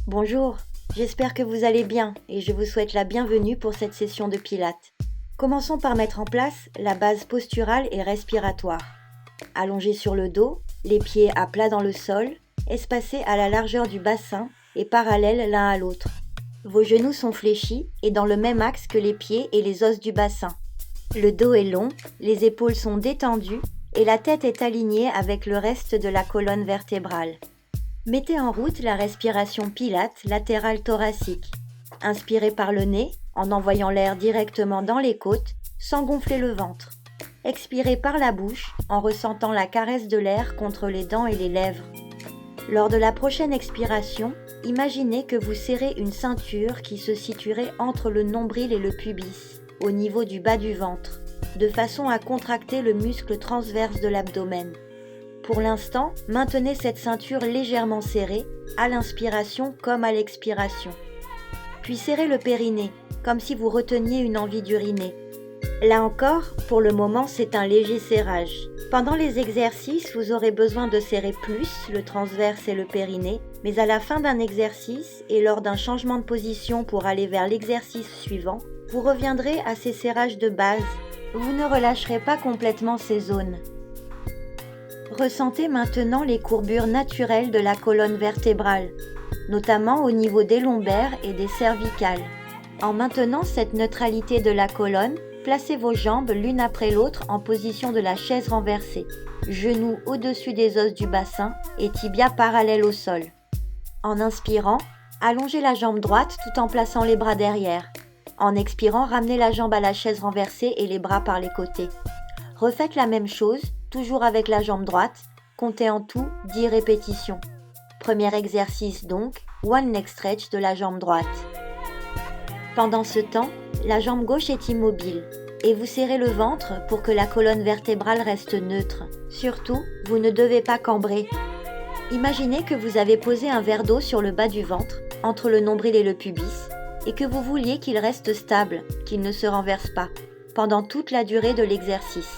Bonjour, j'espère que vous allez bien et je vous souhaite la bienvenue pour cette session de pilates. Commençons par mettre en place la base posturale et respiratoire. Allongé sur le dos, les pieds à plat dans le sol, espacés à la largeur du bassin et parallèles l'un à l'autre. Vos genoux sont fléchis et dans le même axe que les pieds et les os du bassin. Le dos est long, les épaules sont détendues et la tête est alignée avec le reste de la colonne vertébrale. Mettez en route la respiration Pilates latérale thoracique. Inspirez par le nez en envoyant l'air directement dans les côtes sans gonfler le ventre. Expirez par la bouche en ressentant la caresse de l'air contre les dents et les lèvres. Lors de la prochaine expiration, imaginez que vous serrez une ceinture qui se situerait entre le nombril et le pubis, au niveau du bas du ventre, de façon à contracter le muscle transverse de l'abdomen. Pour l'instant, maintenez cette ceinture légèrement serrée, à l'inspiration comme à l'expiration. Puis serrez le périnée, comme si vous reteniez une envie d'uriner. Là encore, pour le moment, c'est un léger serrage. Pendant les exercices, vous aurez besoin de serrer plus le transverse et le périnée, mais à la fin d'un exercice et lors d'un changement de position pour aller vers l'exercice suivant, vous reviendrez à ces serrages de base. Vous ne relâcherez pas complètement ces zones. Ressentez maintenant les courbures naturelles de la colonne vertébrale, notamment au niveau des lombaires et des cervicales. En maintenant cette neutralité de la colonne, placez vos jambes l'une après l'autre en position de la chaise renversée, genoux au-dessus des os du bassin et tibias parallèles au sol. En inspirant, allongez la jambe droite tout en plaçant les bras derrière. En expirant, ramenez la jambe à la chaise renversée et les bras par les côtés. Refaites la même chose, toujours avec la jambe droite, comptez en tout 10 répétitions. Premier exercice donc, one leg stretch de la jambe droite. Pendant ce temps, la jambe gauche est immobile et vous serrez le ventre pour que la colonne vertébrale reste neutre. Surtout, vous ne devez pas cambrer. Imaginez que vous avez posé un verre d'eau sur le bas du ventre, entre le nombril et le pubis, et que vous vouliez qu'il reste stable, qu'il ne se renverse pas, pendant toute la durée de l'exercice.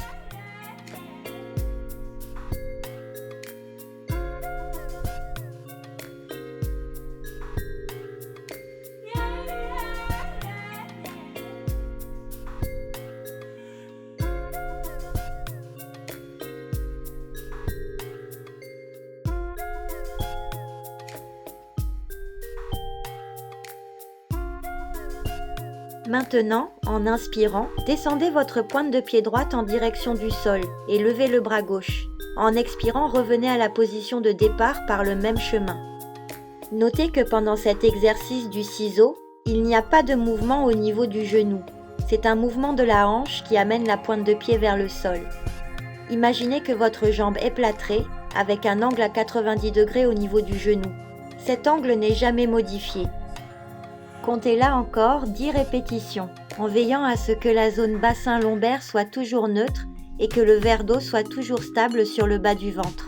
Maintenant, en inspirant, descendez votre pointe de pied droite en direction du sol et levez le bras gauche. En expirant, revenez à la position de départ par le même chemin. Notez que pendant cet exercice du ciseau, il n'y a pas de mouvement au niveau du genou. C'est un mouvement de la hanche qui amène la pointe de pied vers le sol. Imaginez que votre jambe est plâtrée avec un angle à 90 degrés au niveau du genou. Cet angle n'est jamais modifié. Comptez là encore 10 répétitions, en veillant à ce que la zone bassin lombaire soit toujours neutre et que le verre d'eau soit toujours stable sur le bas du ventre.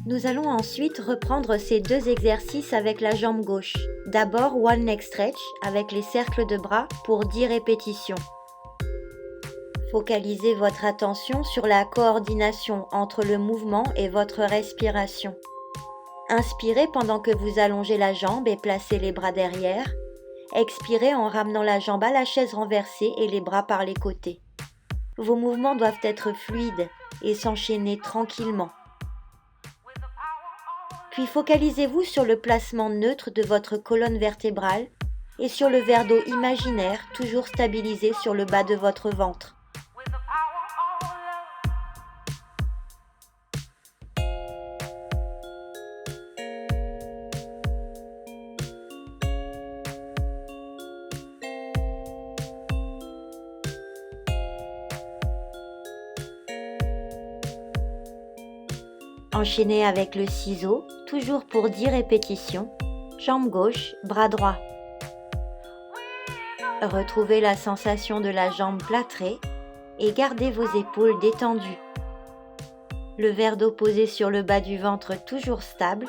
Nous allons ensuite reprendre ces deux exercices avec la jambe gauche. D'abord one leg stretch avec les cercles de bras pour 10 répétitions. Focalisez votre attention sur la coordination entre le mouvement et votre respiration. Inspirez pendant que vous allongez la jambe et placez les bras derrière. Expirez en ramenant la jambe à la chaise renversée et les bras par les côtés. Vos mouvements doivent être fluides et s'enchaîner tranquillement. Puis focalisez-vous sur le placement neutre de votre colonne vertébrale et sur le verre d'eau imaginaire toujours stabilisé sur le bas de votre ventre. Enchaînez avec le ciseau, toujours pour 10 répétitions, jambe gauche, bras droit. Retrouvez la sensation de la jambe plâtrée et gardez vos épaules détendues. Le verre d'eau posé sur le bas du ventre toujours stable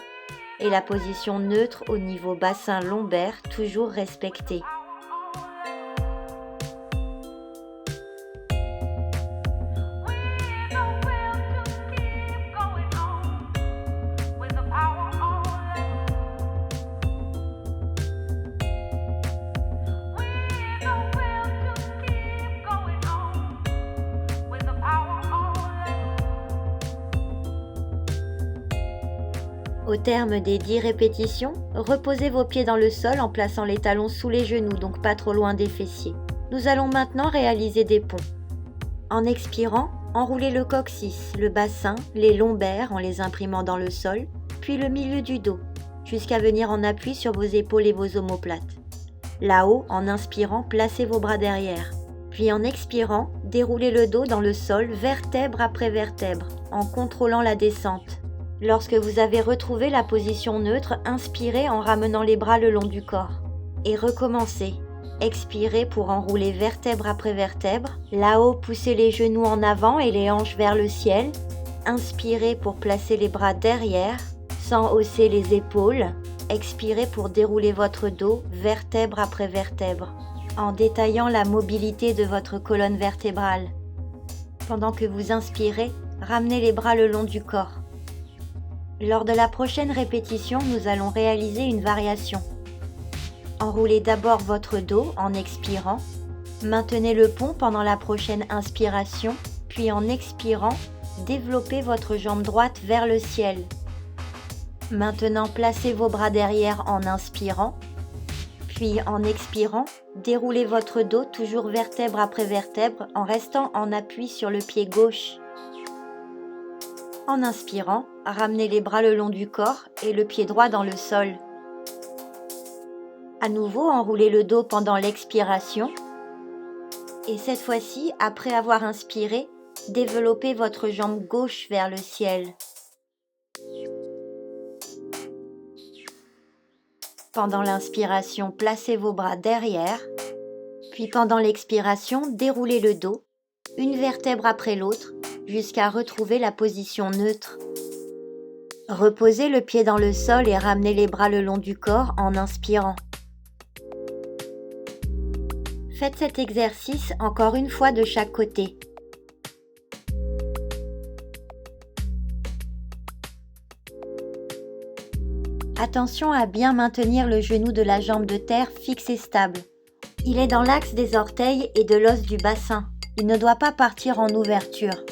et la position neutre au niveau bassin lombaire toujours respectée. Au terme des 10 répétitions, reposez vos pieds dans le sol en plaçant les talons sous les genoux, donc pas trop loin des fessiers. Nous allons maintenant réaliser des ponts. En expirant, enroulez le coccyx, le bassin, les lombaires en les imprimant dans le sol, puis le milieu du dos, jusqu'à venir en appui sur vos épaules et vos omoplates. Là-haut, en inspirant, placez vos bras derrière. Puis en expirant, déroulez le dos dans le sol, vertèbre après vertèbre, en contrôlant la descente. Lorsque vous avez retrouvé la position neutre, inspirez en ramenant les bras le long du corps. Et recommencez. Expirez pour enrouler vertèbre après vertèbre. Là-haut, poussez les genoux en avant et les hanches vers le ciel. Inspirez pour placer les bras derrière, sans hausser les épaules. Expirez pour dérouler votre dos, vertèbre après vertèbre, en détaillant la mobilité de votre colonne vertébrale. Pendant que vous inspirez, ramenez les bras le long du corps. Lors de la prochaine répétition, nous allons réaliser une variation. Enroulez d'abord votre dos en expirant. Maintenez le pont pendant la prochaine inspiration, puis en expirant, développez votre jambe droite vers le ciel. Maintenant, placez vos bras derrière en inspirant, puis en expirant, déroulez votre dos toujours vertèbre après vertèbre en restant en appui sur le pied gauche. En inspirant, ramenez les bras le long du corps et le pied droit dans le sol. À nouveau, enroulez le dos pendant l'expiration. Et cette fois-ci, après avoir inspiré, développez votre jambe gauche vers le ciel. Pendant l'inspiration, placez vos bras derrière. Puis pendant l'expiration, déroulez le dos, une vertèbre après l'autre, jusqu'à retrouver la position neutre. Reposez le pied dans le sol et ramenez les bras le long du corps en inspirant. Faites cet exercice encore une fois de chaque côté. Attention à bien maintenir le genou de la jambe de terre fixe et stable. Il est dans l'axe des orteils et de l'os du bassin. Il ne doit pas partir en ouverture.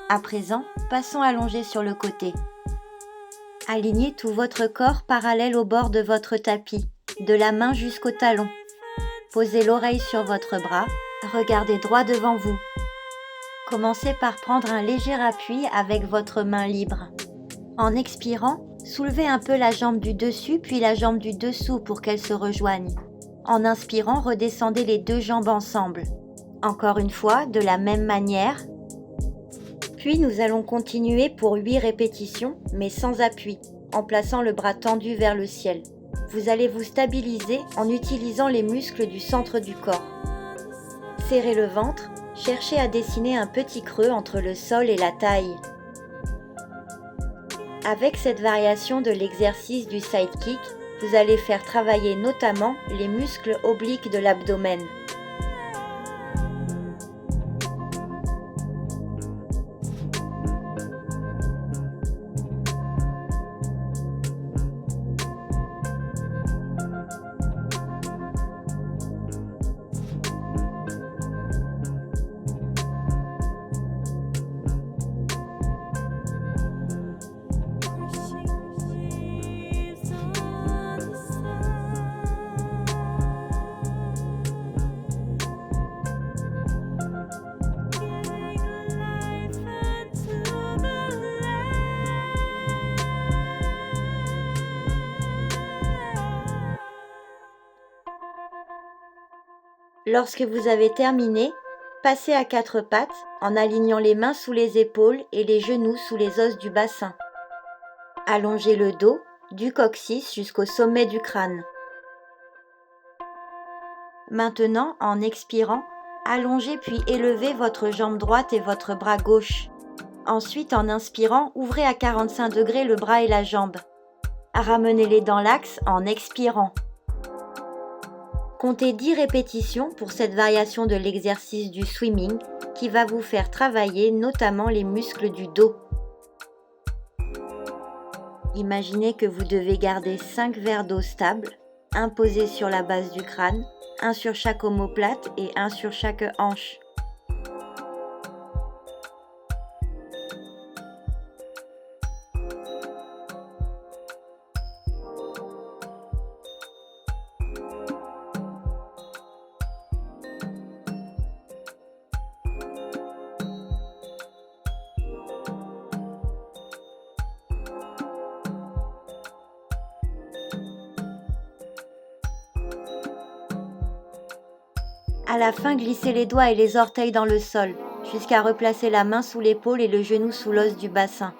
À présent, passons allongés sur le côté. Alignez tout votre corps parallèle au bord de votre tapis, de la main jusqu'au talon. Posez l'oreille sur votre bras, regardez droit devant vous. Commencez par prendre un léger appui avec votre main libre. En expirant, soulevez un peu la jambe du dessus puis la jambe du dessous pour qu'elles se rejoignent. En inspirant, redescendez les deux jambes ensemble. Encore une fois, de la même manière. Puis nous allons continuer pour 8 répétitions, mais sans appui, en plaçant le bras tendu vers le ciel. Vous allez vous stabiliser en utilisant les muscles du centre du corps. Serrez le ventre, cherchez à dessiner un petit creux entre le sol et la taille. Avec cette variation de l'exercice du sidekick, vous allez faire travailler notamment les muscles obliques de l'abdomen. Lorsque vous avez terminé, passez à 4 pattes en alignant les mains sous les épaules et les genoux sous les os du bassin. Allongez le dos, du coccyx jusqu'au sommet du crâne. Maintenant, en expirant, allongez puis élevez votre jambe droite et votre bras gauche. Ensuite, en inspirant, ouvrez à 45 degrés le bras et la jambe. Ramenez-les dans l'axe en expirant. Comptez 10 répétitions pour cette variation de l'exercice du swimming qui va vous faire travailler notamment les muscles du dos. Imaginez que vous devez garder 5 verres d'eau stables, un posé sur la base du crâne, un sur chaque omoplate et un sur chaque hanche. À la fin, glissez les doigts et les orteils dans le sol, jusqu'à replacer la main sous l'épaule et le genou sous l'os du bassin.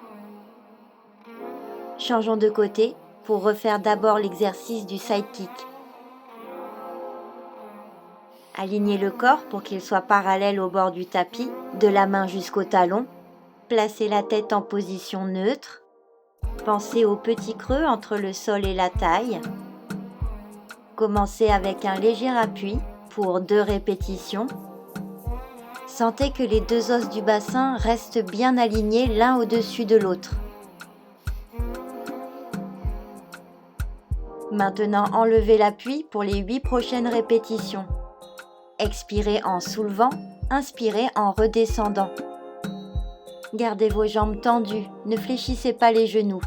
Changeons de côté pour refaire d'abord l'exercice du sidekick. Alignez le corps pour qu'il soit parallèle au bord du tapis, de la main jusqu'au talon. Placez la tête en position neutre. Pensez au petit creux entre le sol et la taille. Commencez avec un léger appui pour 2 répétitions. Sentez que les 2 os du bassin restent bien alignés l'un au-dessus de l'autre. Maintenant, enlevez l'appui pour les 8 prochaines répétitions. Expirez en soulevant, inspirez en redescendant. Gardez vos jambes tendues, ne fléchissez pas les genoux.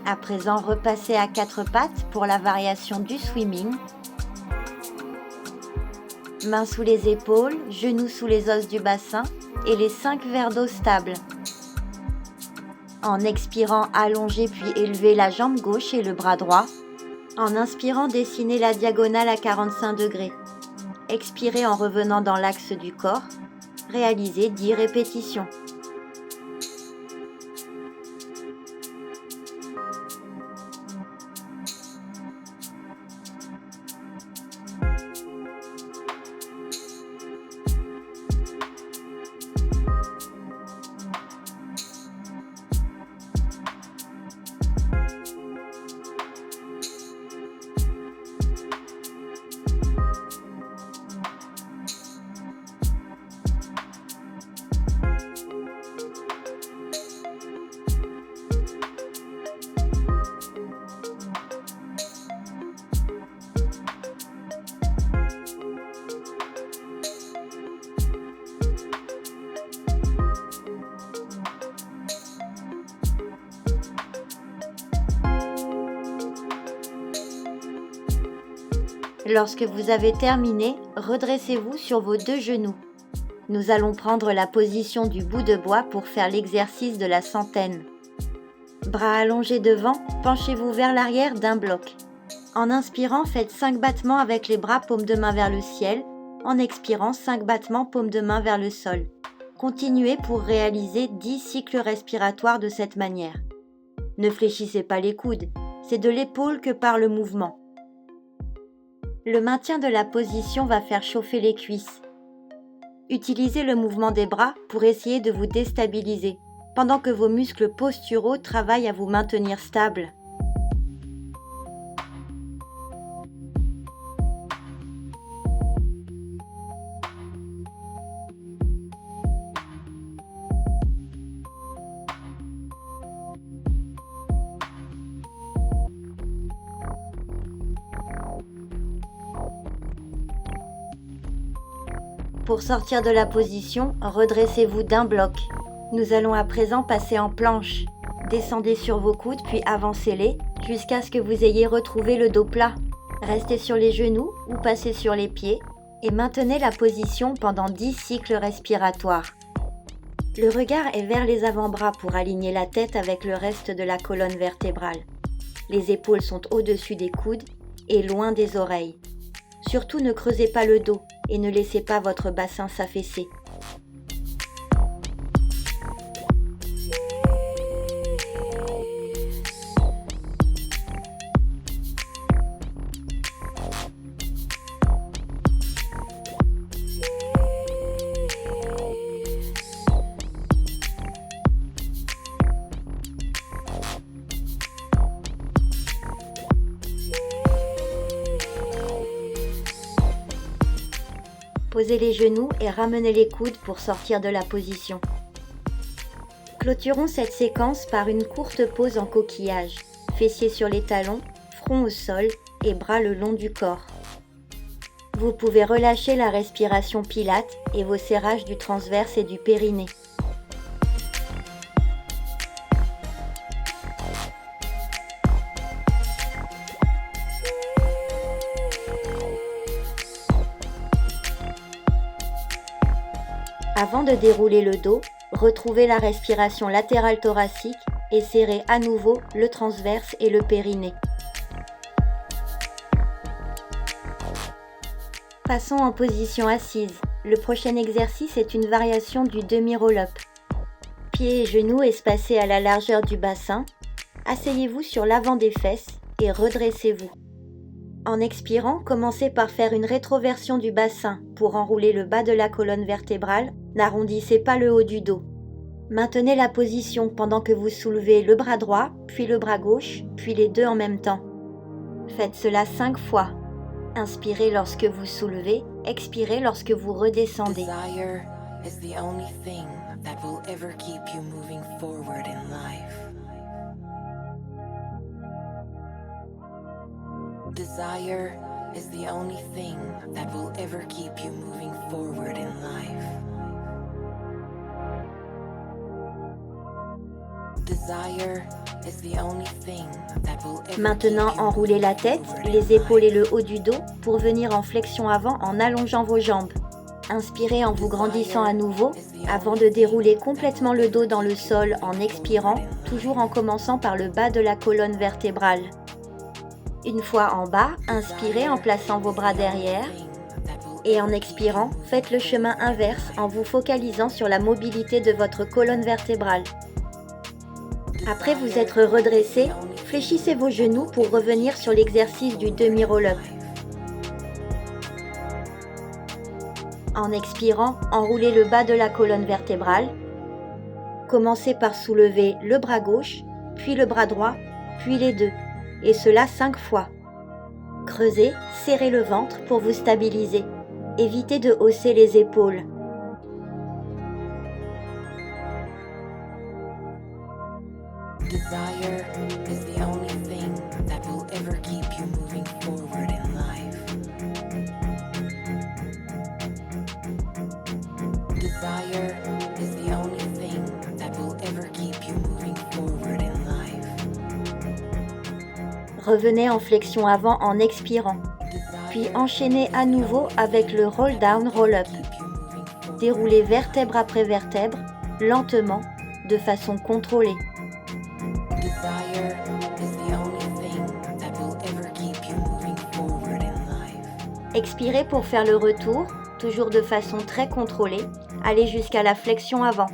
À présent, repassez à 4 pattes pour la variation du swimming. Mains sous les épaules, genoux sous les os du bassin et les 5 verres d'eau stables. En expirant, allongez puis élevez la jambe gauche et le bras droit. En inspirant, dessinez la diagonale à 45 degrés. Expirez en revenant dans l'axe du corps. Réalisez 10 répétitions. Lorsque vous avez terminé, redressez-vous sur vos 2 genoux. Nous allons prendre la position du bout de bois pour faire l'exercice de la centaine. Bras allongés devant, penchez-vous vers l'arrière d'un bloc. En inspirant, faites 5 battements avec les bras paume de main vers le ciel. En expirant, 5 battements paume de main vers le sol. Continuez pour réaliser 10 cycles respiratoires de cette manière. Ne fléchissez pas les coudes, c'est de l'épaule que part le mouvement. Le maintien de la position va faire chauffer les cuisses. Utilisez le mouvement des bras pour essayer de vous déstabiliser, pendant que vos muscles posturaux travaillent à vous maintenir stable. Pour sortir de la position, redressez-vous d'un bloc. Nous allons à présent passer en planche. Descendez sur vos coudes puis avancez-les jusqu'à ce que vous ayez retrouvé le dos plat. Restez sur les genoux ou passez sur les pieds et maintenez la position pendant 10 cycles respiratoires. Le regard est vers les avant-bras pour aligner la tête avec le reste de la colonne vertébrale. Les épaules sont au-dessus des coudes et loin des oreilles. Surtout ne creusez pas le dos et ne laissez pas votre bassin s'affaisser. Posez les genoux et ramenez les coudes pour sortir de la position. Clôturons cette séquence par une courte pause en coquillage, fessiers sur les talons, front au sol et bras le long du corps. Vous pouvez relâcher la respiration pilate et vos serrages du transverse et du périnée. Avant de dérouler le dos, retrouvez la respiration latérale thoracique et serrez à nouveau le transverse et le périnée. Passons en position assise. Le prochain exercice est une variation du demi-roll-up. Pieds et genoux espacés à la largeur du bassin. Asseyez-vous sur l'avant des fesses et redressez-vous. En expirant, commencez par faire une rétroversion du bassin pour enrouler le bas de la colonne vertébrale. N'arrondissez pas le haut du dos. Maintenez la position pendant que vous soulevez le bras droit, puis le bras gauche, puis les deux en même temps. Faites cela 5 fois. Inspirez lorsque vous soulevez, expirez lorsque vous redescendez. Desire is the only thing that will ever keep you moving forward in life. Desire is the only thing that will ever keep you moving forward in life. Desire is the only thing that will ever Maintenant, keep you enroulez la moving tête, forward in les épaules et life. le haut du dos pour venir en flexion avant en allongeant vos jambes. Inspirez en vous grandissant à nouveau avant de dérouler complètement le dos dans le sol en expirant, toujours en commençant par le bas de la colonne vertébrale. Une fois en bas, inspirez en plaçant vos bras derrière et en expirant, faites le chemin inverse en vous focalisant sur la mobilité de votre colonne vertébrale. Après vous être redressé, fléchissez vos genoux pour revenir sur l'exercice du demi-roll-up. En expirant, enroulez le bas de la colonne vertébrale. Commencez par soulever le bras gauche, puis le bras droit, puis les deux, et cela 5 fois. Creusez, serrez le ventre pour vous stabiliser. Évitez de hausser les épaules. Desire is the only thing that will ever keep you moving forward in life. Desire is the only thing that will ever keep you moving forward in life. Revenez en flexion avant en expirant, puis enchaînez à nouveau avec le roll down, roll up. Déroulez vertèbre après vertèbre, lentement, de façon contrôlée. Desire is the only thing that will ever keep you moving forward in life. Expirez pour faire le retour, toujours de façon très contrôlée. Allez jusqu'à la flexion avant.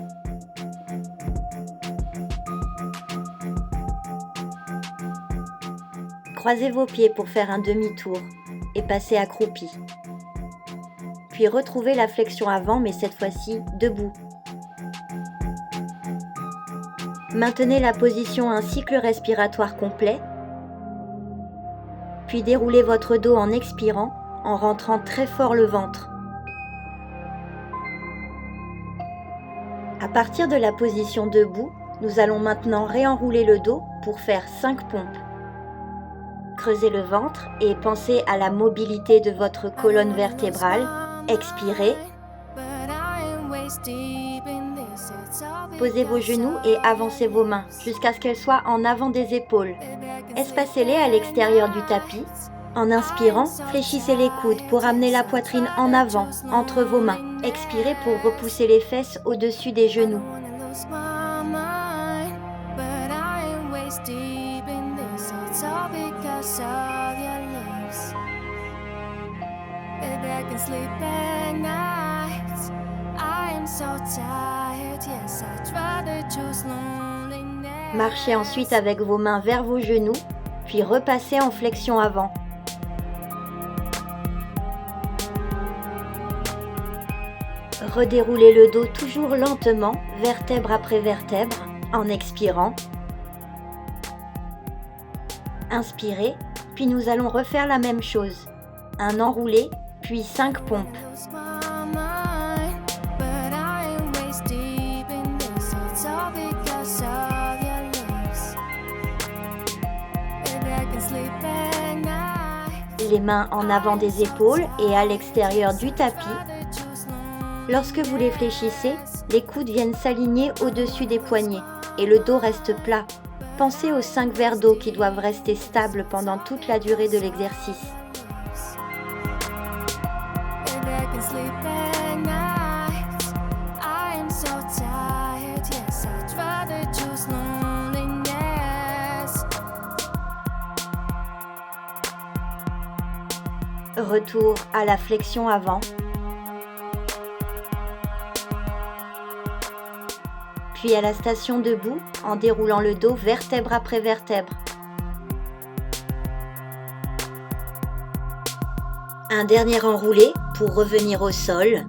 Croisez vos pieds pour faire un demi-tour et passez accroupi. Puis retrouvez la flexion avant, mais cette fois-ci debout. Maintenez la position un cycle respiratoire complet, puis déroulez votre dos en expirant, en rentrant très fort le ventre. À partir de la position debout, nous allons maintenant réenrouler le dos pour faire 5 pompes. Creusez le ventre et pensez à la mobilité de votre colonne vertébrale. Expirez Posez vos genoux et avancez vos mains jusqu'à ce qu'elles soient en avant des épaules. Espacez-les à l'extérieur du tapis. En inspirant, fléchissez les coudes pour amener la poitrine en avant, entre vos mains. Expirez pour repousser les fesses au-dessus des genoux. Marchez ensuite avec vos mains vers vos genoux, puis repassez en flexion avant. Redéroulez le dos toujours lentement, vertèbre après vertèbre, en expirant. Inspirez, puis nous allons refaire la même chose. Un enroulé, puis 5 pompes. Les mains en avant des épaules et à l'extérieur du tapis. Lorsque vous les fléchissez, les coudes viennent s'aligner au-dessus des poignets et le dos reste plat. Pensez aux 5 verres d'eau qui doivent rester stables pendant toute la durée de l'exercice. Retour à la flexion avant. Puis à la station debout en déroulant le dos vertèbre après vertèbre. Un dernier enroulé pour revenir au sol.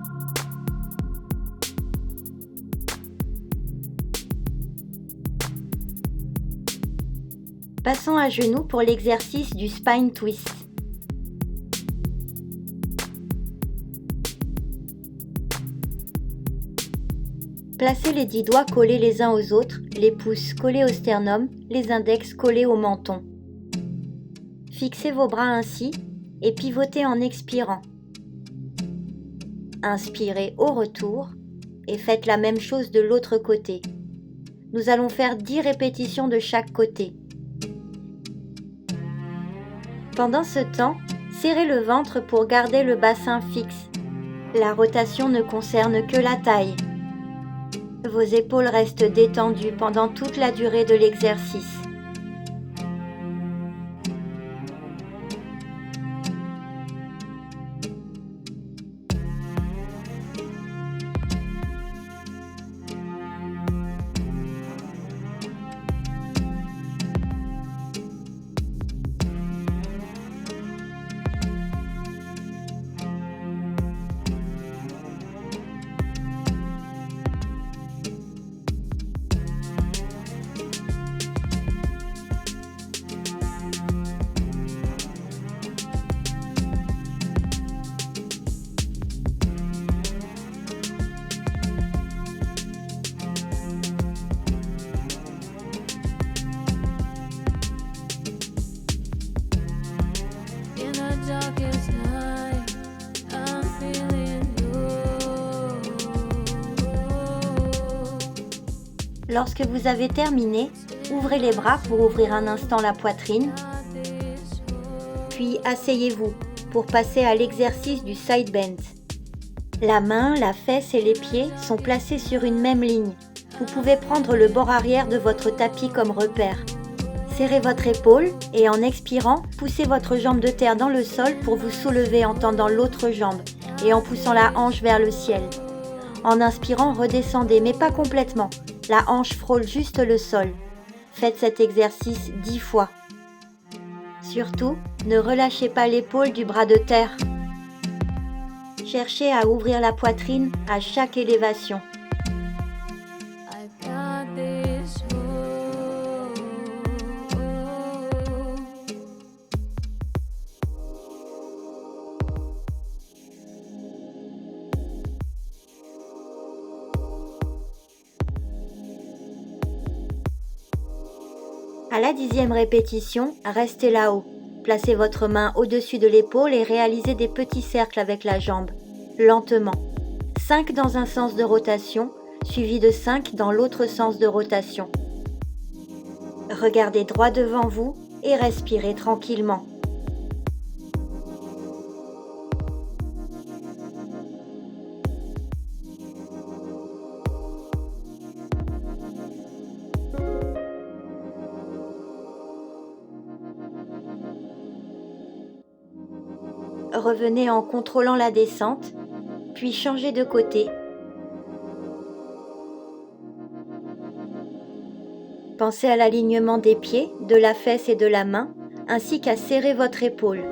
Passons à genoux pour l'exercice du spine twist. Placez les 10 doigts collés les uns aux autres, les pouces collés au sternum, les index collés au menton. Fixez vos bras ainsi et pivotez en expirant. Inspirez au retour et faites la même chose de l'autre côté. Nous allons faire 10 répétitions de chaque côté. Pendant ce temps, serrez le ventre pour garder le bassin fixe. La rotation ne concerne que la taille. Vos épaules restent détendues pendant toute la durée de l'exercice. Lorsque vous avez terminé, ouvrez les bras pour ouvrir un instant la poitrine, puis asseyez-vous pour passer à l'exercice du side bend. La main, la fesse et les pieds sont placés sur une même ligne. Vous pouvez prendre le bord arrière de votre tapis comme repère. Serrez votre épaule et en expirant, poussez votre jambe de terre dans le sol pour vous soulever en tendant l'autre jambe et en poussant la hanche vers le ciel. En inspirant, redescendez, mais pas complètement. La hanche frôle juste le sol. Faites cet exercice 10 fois. Surtout, ne relâchez pas l'épaule du bras de terre. Cherchez à ouvrir la poitrine à chaque élévation. À la 10e répétition, restez là-haut. Placez votre main au-dessus de l'épaule et réalisez des petits cercles avec la jambe, lentement. 5 dans un sens de rotation, suivi de 5 dans l'autre sens de rotation. Regardez droit devant vous et respirez tranquillement. Revenez en contrôlant la descente, puis changez de côté. Pensez à l'alignement des pieds, de la fesse et de la main, ainsi qu'à serrer votre épaule.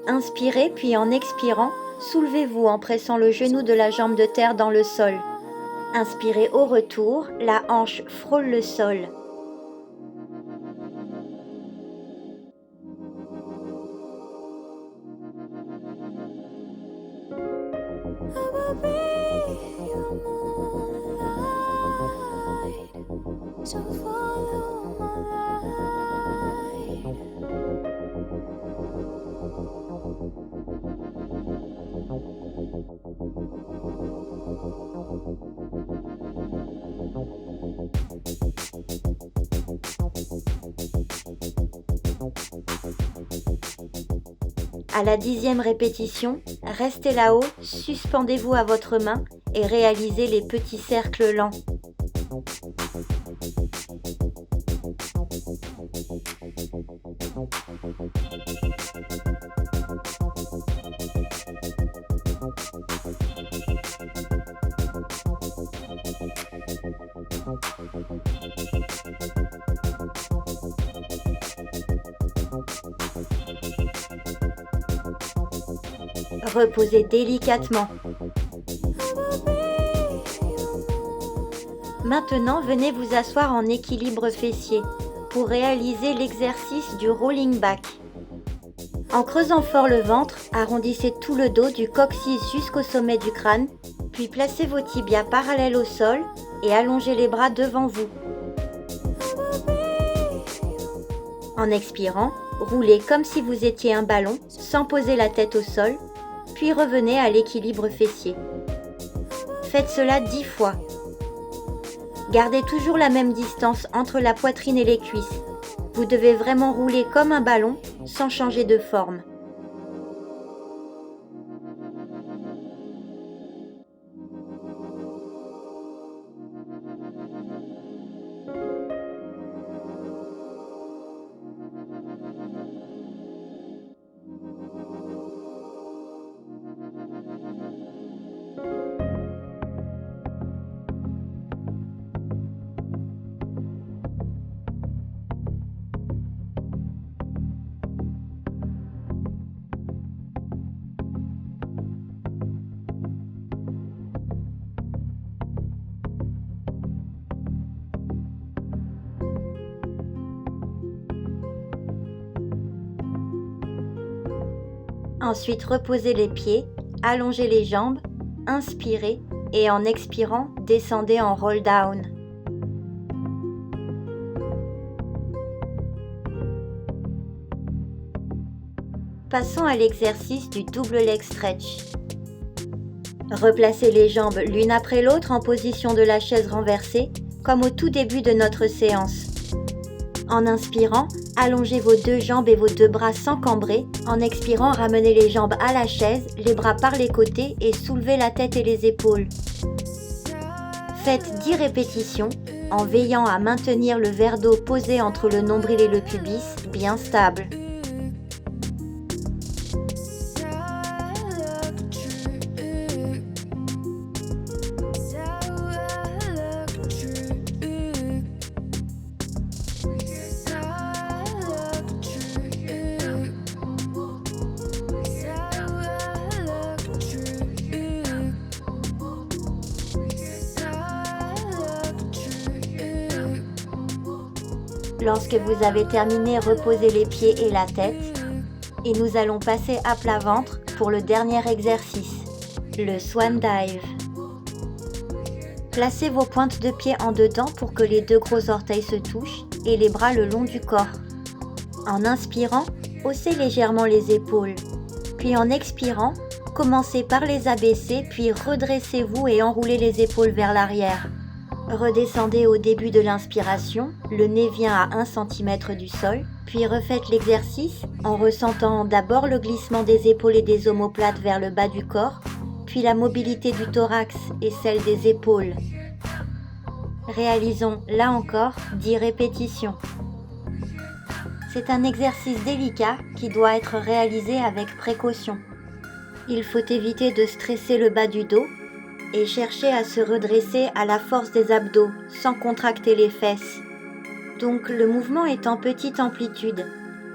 Inspirez, puis en expirant, soulevez-vous en pressant le genou de la jambe de terre dans le sol. Inspirez au retour, la hanche frôle le sol. À la 10e répétition, restez là-haut, suspendez-vous à votre main et réalisez les petits cercles lents. Reposez délicatement. Maintenant, venez vous asseoir en équilibre fessier pour réaliser l'exercice du rolling back. En creusant fort le ventre, arrondissez tout le dos du coccyx jusqu'au sommet du crâne, puis placez vos tibias parallèles au sol et allongez les bras devant vous. En expirant, roulez comme si vous étiez un ballon sans poser la tête au sol, puis revenez à l'équilibre fessier. Faites cela 10 fois. Gardez toujours la même distance entre la poitrine et les cuisses. Vous devez vraiment rouler comme un ballon sans changer de forme. Ensuite, reposez les pieds, allongez les jambes, inspirez et en expirant, descendez en roll down. Passons à l'exercice du double leg stretch. Replacez les jambes l'une après l'autre en position de la chaise renversée, comme au tout début de notre séance. En inspirant, allongez vos deux jambes et vos deux bras sans cambrer. En expirant, ramenez les jambes à la chaise, les bras par les côtés et soulevez la tête et les épaules. Faites 10 répétitions en veillant à maintenir le verre d'eau posé entre le nombril et le pubis bien stable. Lorsque vous avez terminé, reposez les pieds et la tête. Et nous allons passer à plat ventre pour le dernier exercice, le Swan Dive. Placez vos pointes de pied en dedans pour que les deux gros orteils se touchent et les bras le long du corps. En inspirant, haussez légèrement les épaules. Puis en expirant, commencez par les abaisser, puis redressez-vous et enroulez les épaules vers l'arrière. Redescendez au début de l'inspiration, le nez vient à 1 cm du sol, puis refaites l'exercice en ressentant d'abord le glissement des épaules et des omoplates vers le bas du corps, puis la mobilité du thorax et celle des épaules. Réalisons là encore 10 répétitions. C'est un exercice délicat qui doit être réalisé avec précaution. Il faut éviter de stresser le bas du dos et chercher à se redresser à la force des abdos sans contracter les fesses. Donc le mouvement est en petite amplitude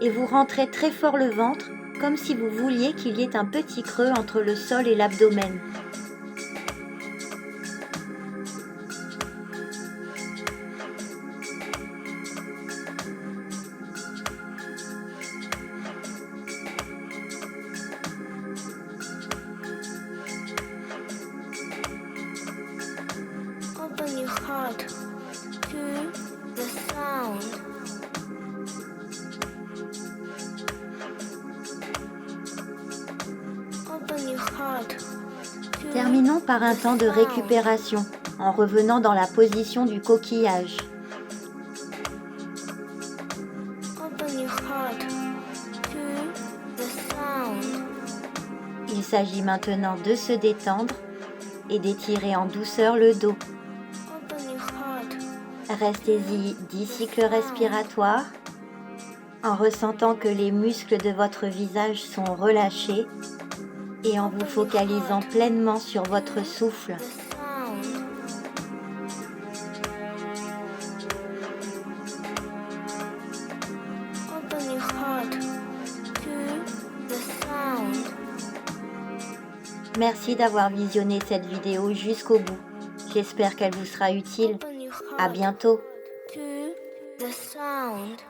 et vous rentrez très fort le ventre comme si vous vouliez qu'il y ait un petit creux entre le sol et l'abdomen. Open your heart to the sound. Open your heart to Terminons par un temps de sound. récupération en revenant dans la position du coquillage. Open your heart to the sound. Il s'agit maintenant de se détendre et d'étirer en douceur le dos. Open your heart. Restez-y 10 cycles respiratoires en ressentant que les muscles de votre visage sont relâchés et en vous focalisant pleinement sur votre souffle. The sound. Open your heart to the sound. Merci d'avoir visionné cette vidéo jusqu'au bout. J'espère qu'elle vous sera utile. Open your À heart bientôt. to the sound.